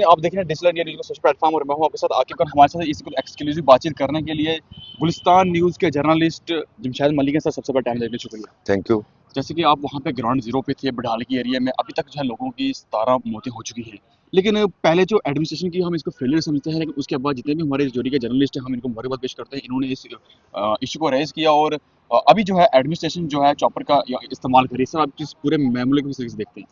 आप देख रहे हैं डिजिटल इंडिया न्यूज़ का सोशल प्लेटफॉर्म और मैं हूं आपके साथ आकिब खान। हमारे साथ इस एक्सक्लूसिव बातचीत करने के लिए गुलिस्तान न्यूज़ के जर्नलिस्ट जमशेद मलिक के साथ सबसे बड़ा टाइम देने के लिए शुक्रिया। Thank you. जैसे कि आप वहां पे ग्राउंड जीरो पे थे बडहाल की एरिया में, अभी तक जो है लोगों की 17 मौतें हो चुकी हैं। लेकिन पहले जो एडमिनिस्ट्रेशन की हम इसको फेलियर समझते हैं, लेकिन उसके बाद जितने भी हमारे जोड़ी के जर्नलिस्ट हैं हम इनको मुबारकबाद पेश करते हैं। इन्होंने इस इशू को रेज किया और अभी जो है एडमिनिस्ट्रेशन जो है चॉपर का इस्तेमाल करे। सर आप इस पूरे मामले को किस तरीके से देखते हैं?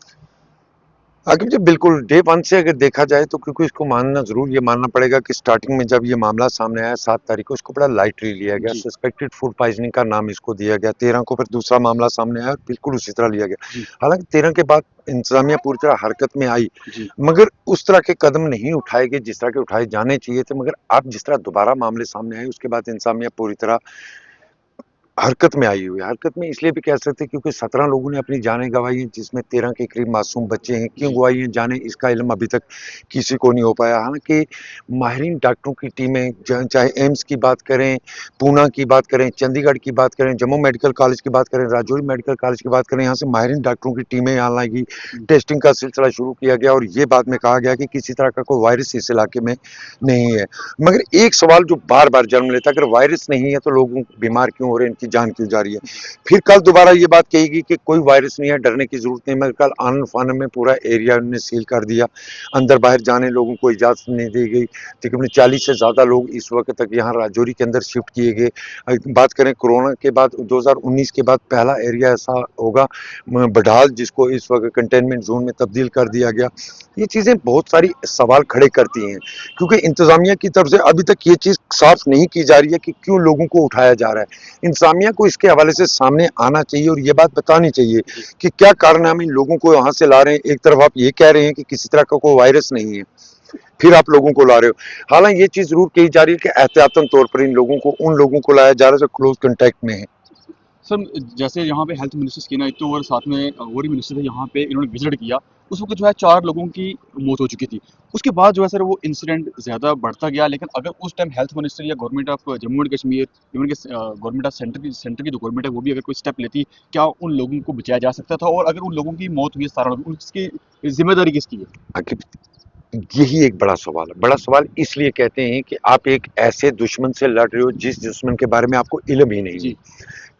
आकिब जी, बिल्कुल डे वन से अगर देखा जाए तो क्योंकि इसको मानना ज़रूर ये मानना पड़ेगा कि स्टार्टिंग में जब ये मामला सामने आया 7 तारीख को, इसको बड़ा लाइटली लिया गया। जी। सस्पेक्टेड फूड पॉइजनिंग का नाम इसको दिया गया। 13 को फिर दूसरा मामला सामने आया और बिल्कुल उसी तरह लिया गया। जी। हालांकि 13 के बाद इंतजामिया पूरी तरह हरकत में आई, जी। मगर उस तरह के कदम नहीं उठाए गए जिस तरह के उठाए जाने चाहिए थे। मगर अब जिस तरह दोबारा मामले सामने आए उसके बाद इंतजामिया पूरी तरह हरकत में आई हुई है। हरकत में इसलिए भी कह सकते हैं क्योंकि 17 लोगों ने अपनी जानें गंवाई हैं, जिसमें 13 के करीब मासूम बच्चे हैं। क्यों जी। गंवाई हैं जानें, इसका इल्म अभी तक किसी को नहीं हो पाया। हालांकि माहिरीन डॉक्टरों की टीमें चाहे एम्स की बात करें, पूना की बात करें, चंडीगढ़ की बात करें, जम्मू मेडिकल कॉलेज की बात करें, राजौरी मेडिकल कॉलेज की बात करें, यहाँ से माहिरीन डॉक्टरों की टीमें यहाँ लाई गई। टेस्टिंग का सिलसिला शुरू किया गया और ये बाद में कहा गया कि किसी तरह का कोई वायरस इस इलाके में नहीं है। मगर एक सवाल जो बार बार जन्म लेता है, अगर वायरस नहीं है तो लोग बीमार क्यों हो रहे हैं, इनकी जान क्यों जा रही है। फिर कल दोबारा ये बात कहेगी कि कोई वायरस नहीं है, डरने की जरूरत नहीं। मगर कल आनन फानन में पूरा एरिया उन्होंने सील कर दिया, अंदर बाहर जाने लोगों को इजाजत नहीं दी गई। तकरीबन 40 से ज्यादा लोग इस वक्त तक यहाँ राजौरी के अंदर शिफ्ट किए गए। बात करें कोरोना के बाद 2019 के बाद पहला एरिया ऐसा होगा बडहाल, जिसको इस वक्त कंटेनमेंट जोन में तब्दील कर दिया गया। ये चीजें बहुत सारी सवाल खड़े करती हैं क्योंकि इंतजामिया की तरफ से अभी तक ये चीज साफ नहीं की जा रही है कि क्यों लोगों को उठाया जा रहा है। इंतजामिया को इसके हवाले से सामने आना चाहिए और ये बात बतानी चाहिए कि क्या कारण है हम इन लोगों को यहाँ से ला रहे हैं। एक तरफ आप ये कह रहे हैं कि किसी तरह का कोई वायरस नहीं है, फिर आप लोगों को ला रहे हो। हालांकि ये चीज जरूर कही जा रही है कि एहतियातन तौर पर इन लोगों को उन लोगों को लाया जा रहा है जो क्लोज कांटेक्ट में है। सर जैसे यहाँ पे हेल्थ मिनिस्टर की ना तो और साथ में और भी मिनिस्टर थे यहाँ पे, इन्होंने विजिट किया। उस वक्त जो है 4 लोगों की मौत हो चुकी थी। उसके बाद जो है सर वो इंसिडेंट ज़्यादा बढ़ता गया। लेकिन अगर उस टाइम हेल्थ मिनिस्टर या government of Jammu and Kashmir, even के गवर्नमेंट ऑफ सेंटर की जो गवर्नमेंट है वो भी अगर कोई स्टेप लेती, क्या उन लोगों को बचाया जा सकता था? और अगर उन लोगों की मौत हुई है 17 लोग, उसकी जिम्मेदारी किसकी है? आखिर यही एक बड़ा सवाल है। बड़ा सवाल इसलिए कहते हैं कि आप एक ऐसे दुश्मन से लड़ रहे हो जिस दुश्मन के बारे में आपको इल्म ही नहीं है। जी।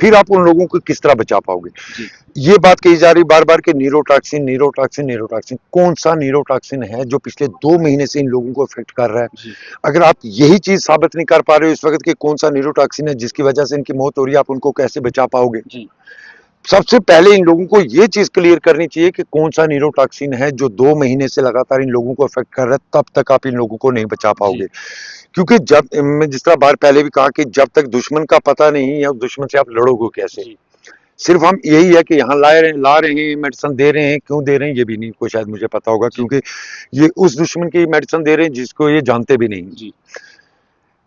फिर आप उन लोगों को किस तरह बचा पाओगे। जी। ये बात कही जा रही बार बार कि नीरोटॉक्सिन नीरोटॉक्सिन नीरोटॉक्सिन, कौन सा नीरोटॉक्सिन है जो पिछले 2 महीने से इन लोगों को इफेक्ट कर रहा है। जी। अगर आप यही चीज साबित नहीं कर पा रहे हो इस वक्त कि कौन सा नीरोटॉक्सिन है जिसकी वजह से इनकी मौत हो रही है, आप उनको कैसे बचा पाओगे। जी। सबसे पहले इन लोगों को ये चीज क्लियर करनी चाहिए कि कौन सा न्यूरोटॉक्सिन है जो 2 महीने से लगातार इन लोगों को अफेक्ट कर रहा है, तब तक आप इन लोगों को नहीं बचा जी। पाओगे। क्योंकि जब मैं जिस तरह बार पहले भी कहा कि जब तक दुश्मन का पता नहीं है उस दुश्मन से आप लड़ोगे कैसे। जी। सिर्फ हम यही है कि यहाँ ला रहे हैं मेडिसिन दे रहे हैं, क्यों दे रहे हैं ये भी नहीं को शायद मुझे पता होगा, जी। क्योंकि ये उस दुश्मन की मेडिसिन दे रहे हैं जिसको ये जानते भी नहीं। जी।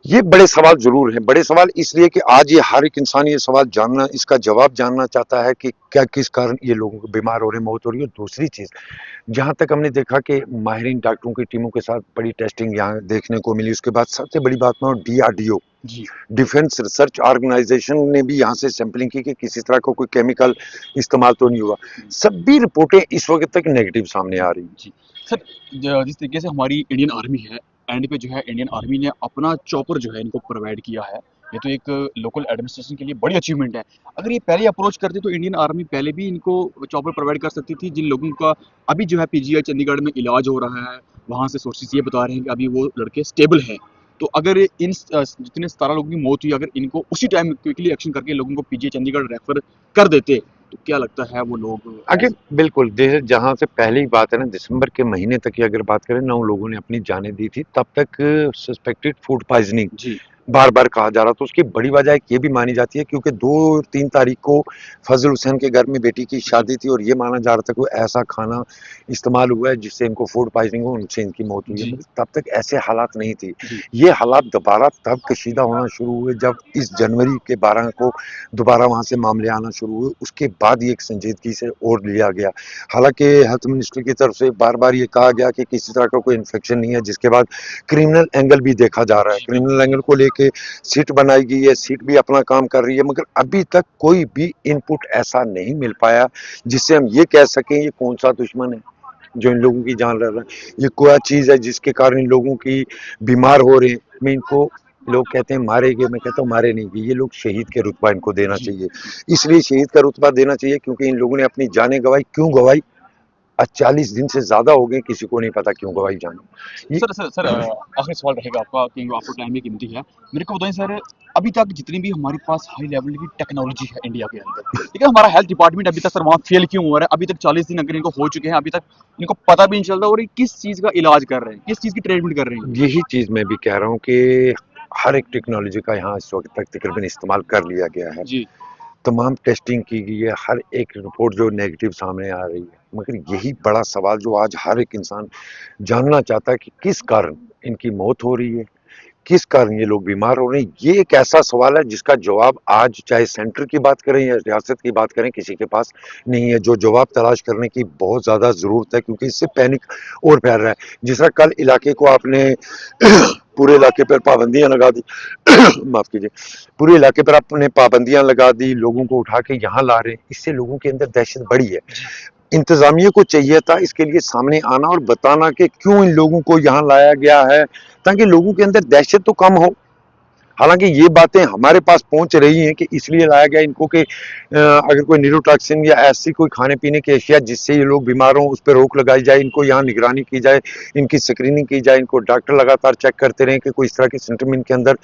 ये बड़े सवाल जरूर हैं। बड़े सवाल इसलिए कि आज ये हर एक इंसान ये सवाल जानना, इसका जवाब जानना चाहता है कि क्या किस कारण ये लोगों को बीमार हो रहे हैं, मौत हो रही है। दूसरी चीज, जहां तक हमने देखा कि माहिरीन डॉक्टरों की टीमों के साथ बड़ी टेस्टिंग यहाँ देखने को मिली, उसके बाद सबसे बड़ी बात में DRDO, जी। डिफेंस रिसर्च ऑर्गेनाइजेशन ने भी यहाँ से सैंपलिंग की कि किसी तरह का कोई केमिकल इस्तेमाल तो नहीं हुआ। सभी रिपोर्टें इस वक्त तक नेगेटिव सामने आ रही हैं। जी। सर जिस तरीके से हमारी इंडियन आर्मी है, एंड पे जो है इंडियन आर्मी ने अपना चॉपर जो है इनको प्रोवाइड किया है। ये तो एक लोकल एडमिनिस्ट्रेशन के लिए बड़ी अचीवमेंट है। अगर ये पहले अप्रोच करते तो इंडियन आर्मी पहले भी इनको चॉपर प्रोवाइड कर सकती थी। जिन लोगों का अभी जो है पीजीआई चंडीगढ़ में इलाज हो रहा है, वहाँ से सोर्सेज ये बता रहे हैं कि अभी वो लड़के स्टेबल हैं। तो अगर इन जितने 17 लोगों की मौत हुई, अगर इनको उसी टाइम क्विकली एक्शन करके लोगों को पीजीआई चंडीगढ़ रेफर कर देते, तो क्या लगता है वो लोग आगे बिल्कुल, जैसे जहाँ से पहली बात है ना, दिसंबर के महीने तक की अगर बात करें, 9 लोगों ने अपनी जानें दी थी। तब तक सस्पेक्टेड फूड पॉइजनिंग जी। बार बार कहा जा रहा था। उसकी बड़ी वजह एक ये भी मानी जाती है क्योंकि 2-3 तारीख को फजल हुसैन के घर में बेटी की जी। शादी थी और ये माना जा रहा था कि ऐसा खाना इस्तेमाल हुआ है जिससे इनको फूड पॉइजनिंग हो, उनसे इनकी मौत हुई है। जी। मगर तब तक ऐसे हालात नहीं थी। जी। ये हालात दोबारा तब कशीदा होना शुरू हुए जब इस जनवरी के 12 को दोबारा वहां से मामले आना शुरू हुए। उसके बाद ये एक संजीदगी से और लिया गया। हालांकि हेल्थ मिनिस्ट्री की तरफ से बार बार ये कहा गया कि किसी तरह का कोई इन्फेक्शन नहीं है, जिसके बाद क्रिमिनल एंगल भी देखा जा रहा है। जी। क्रिमिनल एंगल को लेके सीट बनाई गई है, सीट भी अपना काम कर रही है, मगर अभी तक कोई भी इनपुट ऐसा नहीं मिल पाया जिससे हम ये कह सकें ये कौन सा दुश्मन है। जो इन लोगों की जान रहा है, ये क्या चीज़ है जिसके कारण इन लोगों की बीमार हो रहे हैं। मैं इनको, लोग कहते हैं मारेंगे, मैं कहता हूँ मारे नहीं गए, ये लोग शहीद के रुतबा इनको देना जी। चाहिए। इसलिए शहीद का रुतबा देना चाहिए क्योंकि इन लोगों ने अपनी जानें गंवाई। क्यों गंवाई? आज 40 दिन से ज़्यादा हो गए, किसी को नहीं पता क्यों गंवाई जान। ये सर आखिरी सवाल रहेगा आपका कि आपको टाइम भी कीमती है। मेरे को बताएं सर, अभी तक जितनी भी हमारे पास हाई लेवल की टेक्नोलॉजी है इंडिया के अंदर, ठीक है, हमारा हेल्थ डिपार्टमेंट अभी तक सर वहाँ फेल क्यों हो रहा है? अभी तक 40 दिन अगर इनको हो चुके हैं, अभी तक इनको पता भी नहीं चलता और ये किस चीज़ का इलाज कर रहे हैं, किस चीज़ की ट्रीटमेंट कर रहे हैं? यही चीज़ मैं भी कह रहा हूँ कि हर एक टेक्नोलॉजी का यहाँ इस वक्त तक तकरीबन इस्तेमाल कर लिया गया है। जी। तमाम टेस्टिंग की गई है, हर एक रिपोर्ट जो नेगेटिव सामने आ रही है, मगर यही बड़ा सवाल जो आज हर एक इंसान जानना चाहता है कि किस कारण इनकी मौत हो रही है, किस कारण ये लोग बीमार हो रहे हैं। ये एक ऐसा सवाल है जिसका जवाब आज चाहे सेंटर की बात करें या रियासत की बात करें, किसी के पास नहीं है। जो जवाब तलाश करने की बहुत ज़्यादा ज़रूरत है क्योंकि इससे पैनिक और फैल रहा है। जिस तरह कल इलाके को आपने पूरे इलाके पर पाबंदियां लगा दी माफ कीजिए, पूरे इलाके पर आपने पाबंदियां लगा दी, लोगों को उठा के यहाँ ला रहे हैं, इससे लोगों के अंदर दहशत बढ़ी है। जी। इंतजामिया को चाहिए था इसके लिए सामने आना और बताना कि क्यों इन लोगों को यहाँ लाया गया है, ताकि लोगों के अंदर दहशत तो कम हो। हालांकि ये बातें हमारे पास पहुंच रही हैं कि इसलिए लाया गया इनको कि अगर कोई न्यूरोटॉक्सिन या ऐसी कोई खाने पीने की अशिया जिससे ये लोग बीमार हों उस पर रोक लगाई जाए, इनको यहाँ निगरानी की जाए, इनकी स्क्रीनिंग की जाए, इनको डॉक्टर लगातार चेक करते रहें कि कोई इस तरह के सिम्टम इनके अंदर।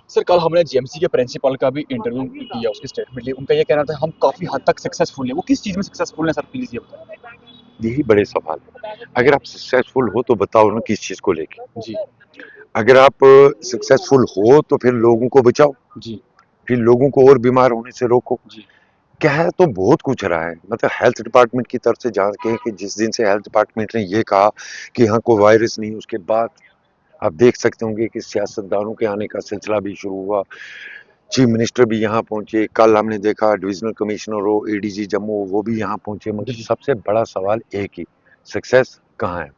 सर कल हमने जीएमसी के प्रिंसिपल का भी इंटरव्यू किया, उसकी स्टेटमेंट ली, उनका ये कहना था हम काफ़ी हद तक सक्सेसफुल हैं। वो किस चीज़ में सक्सेसफुल हैं सर, प्लीज़ ये बताएं? यही बड़े सवाल है। अगर आप सक्सेसफुल हो तो बताओ ना किस चीज़ को लेके। जी। अगर आप सक्सेसफुल हो तो फिर लोगों को बचाओ, जी। फिर लोगों को और बीमार होने से रोको। जी। कह तो बहुत कुछ रहा है, मतलब हेल्थ डिपार्टमेंट की तरफ से जान के कि जिस दिन से हेल्थ डिपार्टमेंट ने ये कहा कि यहाँ कोई वायरस नहीं, उसके बाद आप देख सकते होंगे कि सियासतदानों के आने का सिलसिला भी शुरू हुआ। चीफ मिनिस्टर भी यहाँ पहुंचे, कल हमने देखा डिविजनल कमिश्नर हो, एडीजी जम्मू वो भी यहाँ पहुंचे, मगर जी। सबसे बड़ा सवाल एक ही, सक्सेस कहाँ है?